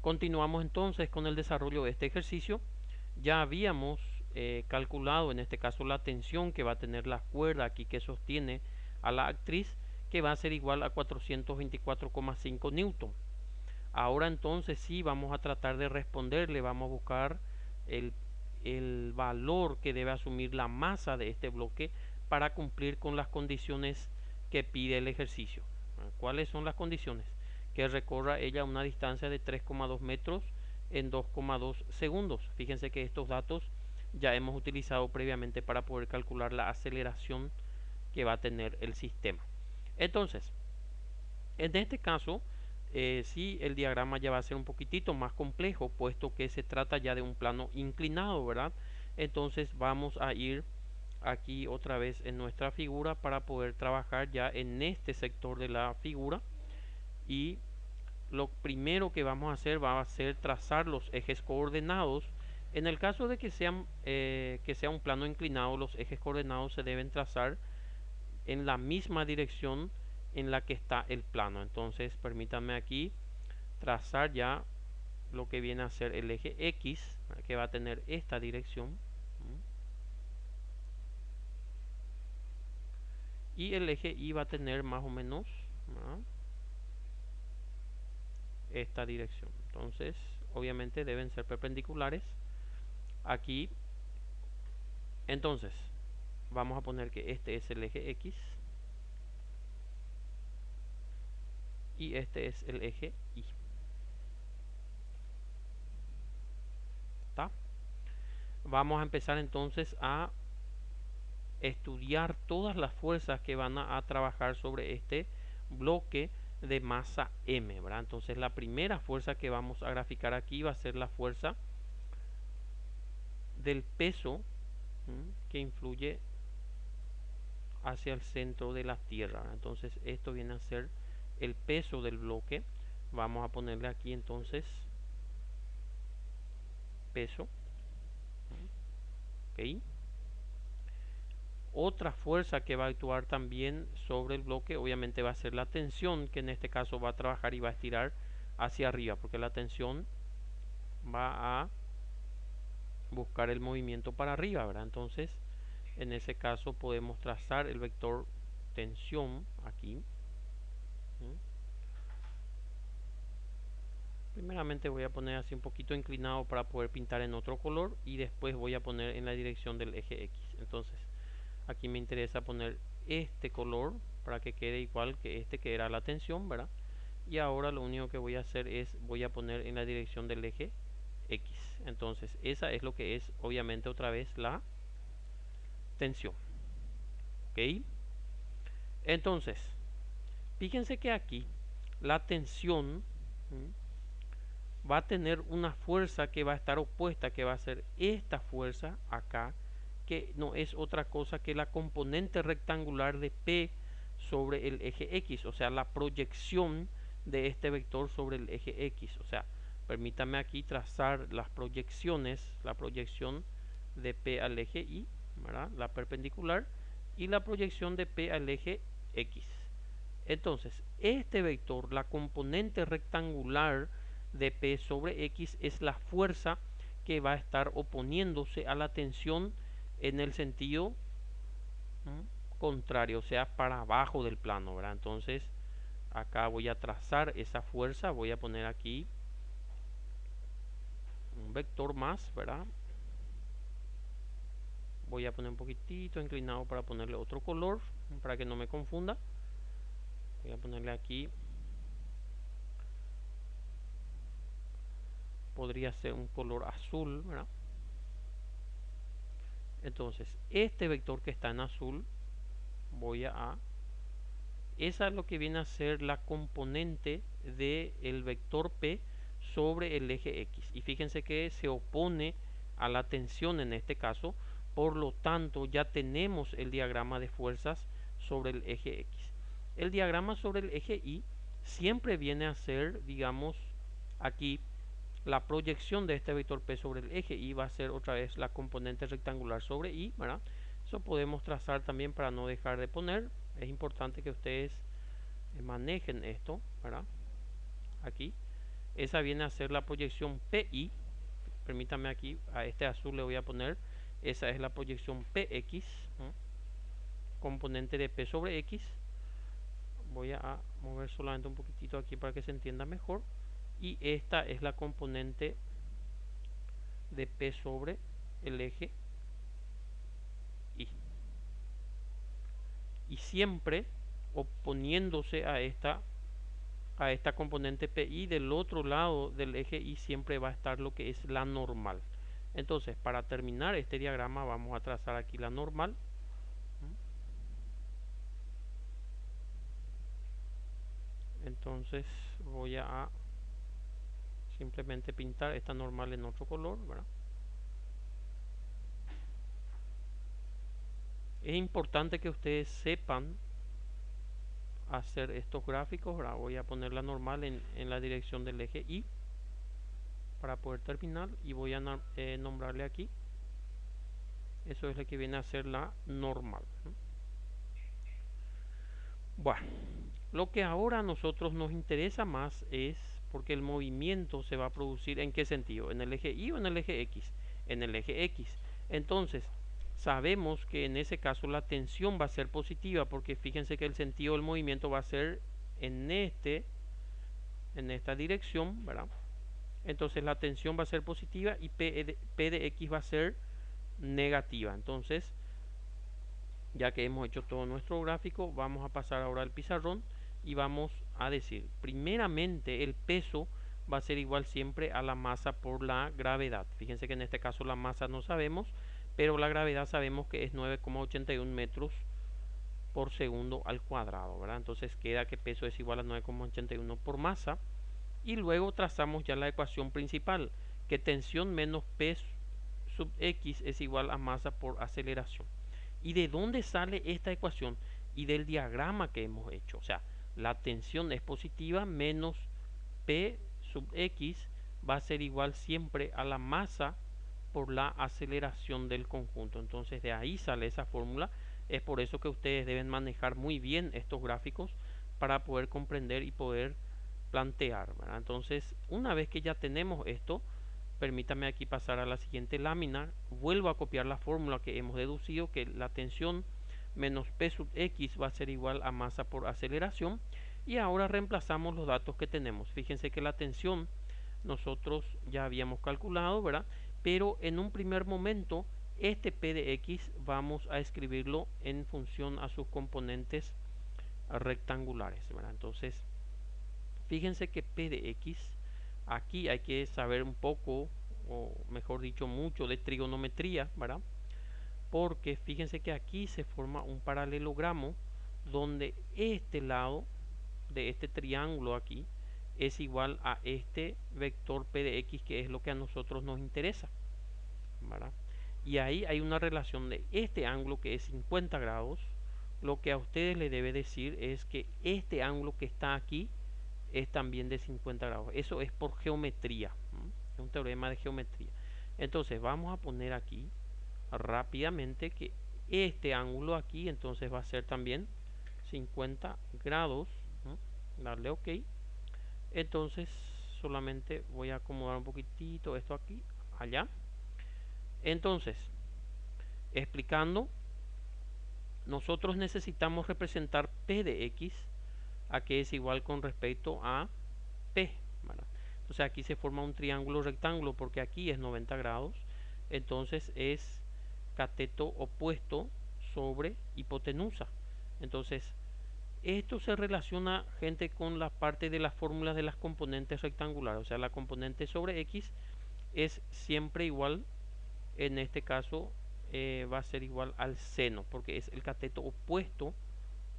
Continuamos entonces con el desarrollo de este ejercicio. Ya habíamos calculado en este caso la tensión que va a tener la cuerda aquí que sostiene a la actriz, que va a ser igual a 424,5 newton. Ahora entonces sí vamos a tratar de responderle, vamos a buscar el, el valor que debe asumir la masa de este bloque para cumplir con las condiciones que pide el ejercicio. ¿Cuáles son las condiciones? Que recorra ella una distancia de 3,2 metros en 2,2 segundos. Fíjense que estos datos ya hemos utilizado previamente para poder calcular la aceleración que va a tener el sistema. Entonces, en este caso, sí, el diagrama ya va a ser un poquitito más complejo, puesto que se trata ya de un plano inclinado, ¿verdad? Entonces vamos a ir aquí otra vez en nuestra figura para poder trabajar ya en este sector de la figura. Y lo primero que vamos a hacer va a ser trazar los ejes coordenados. En el caso de que sea un plano inclinado, los ejes coordenados se deben trazar en la misma dirección en la que está el plano. Entonces permítanme aquí trazar ya lo que viene a ser el eje X, que va a tener esta dirección, y el eje Y va a tener más o menos, ¿no?, esta dirección. Entonces obviamente deben ser perpendiculares aquí. Entonces vamos a poner que este es el eje X y este es el eje Y. ¿Está? Vamos a empezar entonces a estudiar todas las fuerzas que van a trabajar sobre este bloque de masa M, ¿verdad? Entonces la primera fuerza que vamos a graficar aquí va a ser la fuerza del peso que influye hacia el centro de la Tierra, ¿verdad? Entonces esto viene a ser el peso del bloque. Vamos a ponerle aquí entonces peso. ¿Ok? Otra fuerza que va a actuar también sobre el bloque obviamente va a ser la tensión, que en este caso va a trabajar y va a estirar hacia arriba, porque la tensión va a buscar el movimiento para arriba, ¿verdad? Entonces en ese caso podemos trazar el vector tensión aquí. Primeramente voy a poner así un poquito inclinado para poder pintar en otro color, y después voy a poner en la dirección del eje X. Entonces aquí me interesa poner este color para que quede igual que este, que era la tensión, ¿verdad? Y ahora lo único que voy a hacer es voy a poner en la dirección del eje X. Entonces esa es lo que es obviamente otra vez la tensión. ¿Ok? Entonces fíjense que aquí la tensión va a tener una fuerza que va a estar opuesta, que va a ser esta fuerza acá, que no es otra cosa que la componente rectangular de P sobre el eje X, o sea, la proyección de este vector sobre el eje X. O sea, permítame aquí trazar las proyecciones, la proyección de P al eje Y, ¿verdad?, la perpendicular, y la proyección de P al eje X. Entonces, este vector, la componente rectangular de P sobre X, es la fuerza que va a estar oponiéndose a la tensión en el sentido contrario, o sea, para abajo del plano, ¿verdad? Entonces, acá voy a trazar esa fuerza, voy a poner aquí un vector más, ¿verdad? Voy a poner un poquitito inclinado para ponerle otro color, para que no me confunda. Voy a ponerle aquí, podría ser un color azul, ¿verdad? Entonces este vector que está en azul, voy a esa es lo que viene a ser la componente del vector P sobre el eje X, y fíjense que se opone a la tensión en este caso. Por lo tanto ya tenemos el diagrama de fuerzas sobre el eje X. El diagrama sobre el eje Y siempre viene a ser, digamos, aquí la proyección de este vector P sobre el eje Y va a ser otra vez la componente rectangular sobre Y, ¿verdad? Eso podemos trazar también para no dejar de poner. Es importante que ustedes manejen esto, ¿verdad? Aquí. esa viene a ser la proyección PI. Permítame aquí, a este azul le voy a poner, esa es la proyección PX, componente de P sobre X. Voy a mover solamente un poquitito aquí para que se entienda mejor. Y esta es la componente de P sobre el eje Y. Y siempre oponiéndose a esta componente PI, del otro lado del eje Y siempre va a estar lo que es la normal. Entonces, para terminar este diagrama vamos a trazar aquí la normal. Entonces voy a simplemente pintar esta normal en otro color, ¿verdad? Es importante que ustedes sepan hacer estos gráficos. Ahora voy a poner la normal en la dirección del eje Y para poder terminar, y voy a nombrarle aquí. Eso es lo que viene a ser la normal. Bueno, lo que ahora a nosotros nos interesa más es porque el movimiento se va a producir ¿en qué sentido? ¿En el eje Y o en el eje X? En el eje X. Entonces, sabemos que en ese caso la tensión va a ser positiva, porque fíjense que el sentido del movimiento va a ser en esta dirección, ¿verdad? Entonces la tensión va a ser positiva y P de X va a ser negativa. Entonces, ya que hemos hecho todo nuestro gráfico, vamos a pasar ahora al pizarrón y vamos a decir, primeramente el peso va a ser igual siempre a la masa por la gravedad. Fíjense que en este caso la masa no sabemos, pero la gravedad sabemos que es 9,81 metros por segundo al cuadrado, ¿verdad? Entonces queda que peso es igual a 9,81 por masa. Y luego trazamos ya la ecuación principal, que tensión menos P sub X es igual a masa por aceleración. ¿Y de dónde sale esta ecuación? Y del diagrama que hemos hecho. O sea, la tensión es positiva menos P sub X va a ser igual siempre a la masa por la aceleración del conjunto. Entonces de ahí sale esa fórmula. Es por eso que ustedes deben manejar muy bien estos gráficos para poder comprender y poder plantear, ¿verdad? Entonces, una vez que ya tenemos esto, permítame aquí pasar a la siguiente lámina. Vuelvo a copiar la fórmula que hemos deducido, que la tensión menos P sub X va a ser igual a masa por aceleración. Y ahora reemplazamos los datos que tenemos. Fíjense que la tensión nosotros ya habíamos calculado, ¿verdad? Pero en un primer momento este P de X vamos a escribirlo en función a sus componentes rectangulares, ¿verdad? Entonces, fíjense que P de X, aquí hay que saber un poco, o mejor dicho mucho, de trigonometría, ¿verdad? Porque fíjense que aquí se forma un paralelogramo donde este lado de este triángulo aquí es igual a este vector P de X, que es lo que a nosotros nos interesa, ¿verdad? Y ahí hay una relación de este ángulo que es 50 grados. Lo que a ustedes les debe decir es que este ángulo que está aquí es también de 50 grados. Eso es por geometría, es un teorema de geometría. Entonces vamos a poner aquí rápidamente que este ángulo aquí entonces va a ser también 50 grados. Darle OK. Entonces solamente voy a acomodar un poquitito esto aquí, allá. Entonces, explicando, nosotros necesitamos representar P de X a que es igual con respecto a P, ¿verdad? Entonces aquí se forma un triángulo rectángulo porque aquí es 90 grados. Entonces es cateto opuesto sobre hipotenusa. Entonces esto se relaciona, gente, con la parte de las fórmulas de las componentes rectangulares. O sea, la componente sobre X es siempre igual, en este caso va a ser igual al seno, porque es el cateto opuesto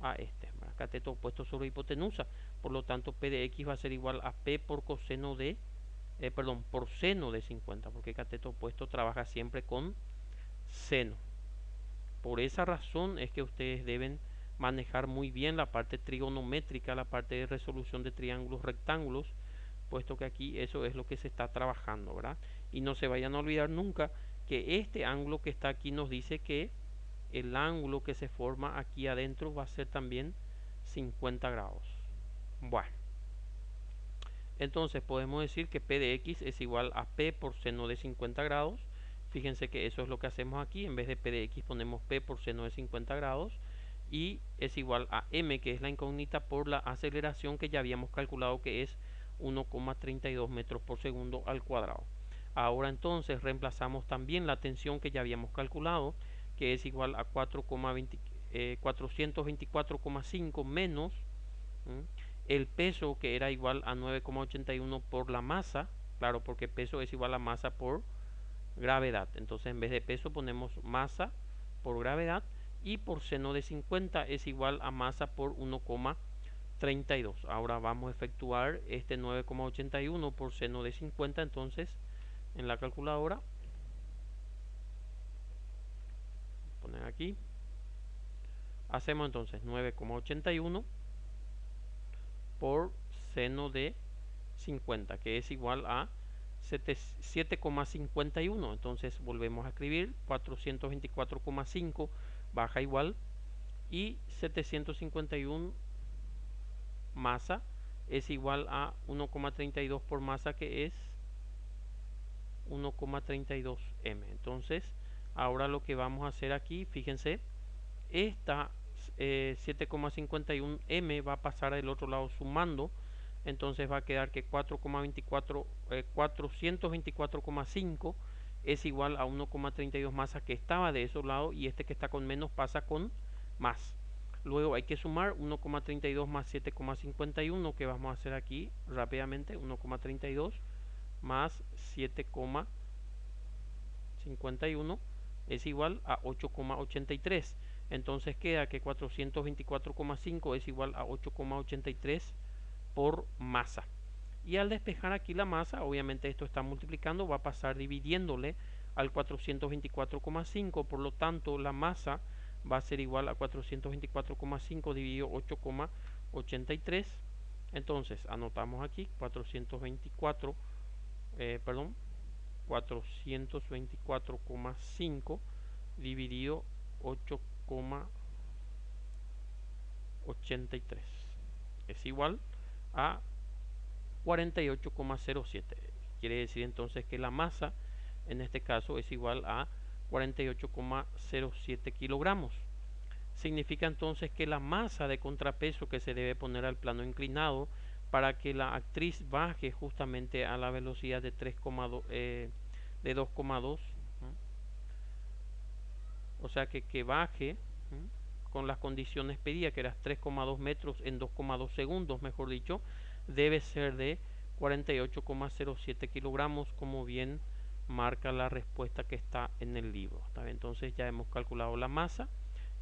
a este, ¿verdad? Cateto opuesto sobre hipotenusa. Por lo tanto, P de X va a ser igual a P por coseno de, por seno de 50, porque cateto opuesto trabaja siempre con seno. Por esa razón es que ustedes deben manejar muy bien la parte trigonométrica, la parte de resolución de triángulos rectángulos, puesto que aquí eso es lo que se está trabajando, ¿verdad? Y no se vayan a olvidar nunca que este ángulo que está aquí nos dice que el ángulo que se forma aquí adentro va a ser también 50 grados. Bueno, Entonces podemos decir que P de X es igual a P por seno de 50 grados. Fíjense que eso es lo que hacemos aquí. En vez de P de X ponemos P por seno de 50 grados. Y es igual a M, que es la incógnita, por la aceleración que ya habíamos calculado, que es 1,32 metros por segundo al cuadrado. Ahora entonces reemplazamos también la tensión que ya habíamos calculado, que es igual a 424,5 menos el peso, que era igual a 9,81 por la masa. Claro, porque peso es igual a masa por gravedad. Entonces en vez de peso ponemos masa por gravedad, y por seno de 50 es igual a masa por 1,32. Ahora vamos a efectuar este 9,81 por seno de 50. Entonces en la calculadora poner aquí, hacemos entonces 9,81 por seno de 50, que es igual a 7,51. Entonces volvemos a escribir 424,5 baja igual, y 751 masa es igual a 1,32 por masa, que es 1,32 m. Entonces ahora lo que vamos a hacer aquí, fíjense, esta 7,51 m va a pasar del otro lado sumando. Entonces va a quedar que 424,5 es igual a 1,32 masa, que estaba de ese lado, y este que está con menos pasa con más. Luego hay que sumar 1,32 más 7,51, que vamos a hacer aquí rápidamente. 1,32 más 7,51 es igual a 8,83. Entonces queda que 424,5 es igual a 8,83 por masa. Y al despejar aquí la masa, obviamente esto está multiplicando, va a pasar dividiéndole al 424,5. Por lo tanto la masa va a ser igual a 424,5 dividido 8,83. Entonces anotamos aquí 424,5 dividido 8,83 es igual a 48,07. Quiere decir entonces que la masa en este caso es igual a 48,07 kilogramos. Significa entonces que la masa de contrapeso que se debe poner al plano inclinado para que la actriz baje justamente a la velocidad de 3,2 de 2,2, o sea que baje con las condiciones pedidas, que eran 3,2 metros en 2,2 segundos, mejor dicho, debe ser de 48,07 kilogramos, como bien marca la respuesta que está en el libro. Entonces ya hemos calculado la masa,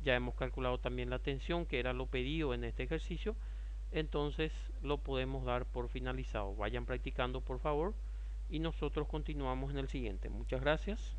ya hemos calculado también la tensión, que era lo pedido en este ejercicio. Entonces lo podemos dar por finalizado. Vayan practicando, por favor, y nosotros continuamos en el siguiente. Muchas gracias.